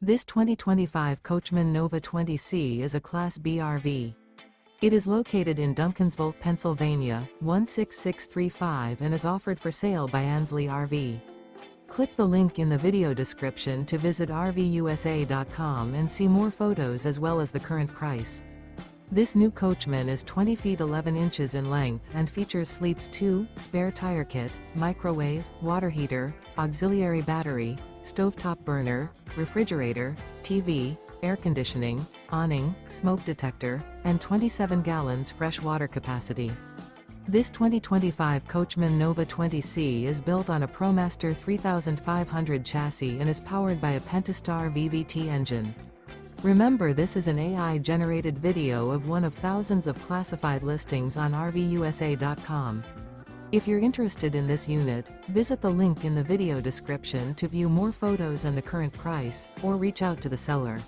This 2025 Coachmen Nova 20C is a Class B RV. It is located in Duncansville, Pennsylvania, 16635 and is offered for sale by Ansley RV. Click the link in the video description to visit RVUSA.com and see more photos as well as the current price. This new Coachmen is 20 feet 11 inches in length and features sleeps 2, spare tire kit, microwave, water heater, auxiliary battery, stovetop burner, refrigerator, TV, air conditioning, awning, smoke detector, and 27 gallons fresh water capacity. This 2025 Coachmen Nova 20C is built on a ProMaster 3500 chassis and is powered by a Pentastar VVT engine. Remember, this is an AI-generated video of one of thousands of classified listings on RVUSA.com. If you're interested in this unit, visit the link in the video description to view more photos and the current price, or reach out to the seller.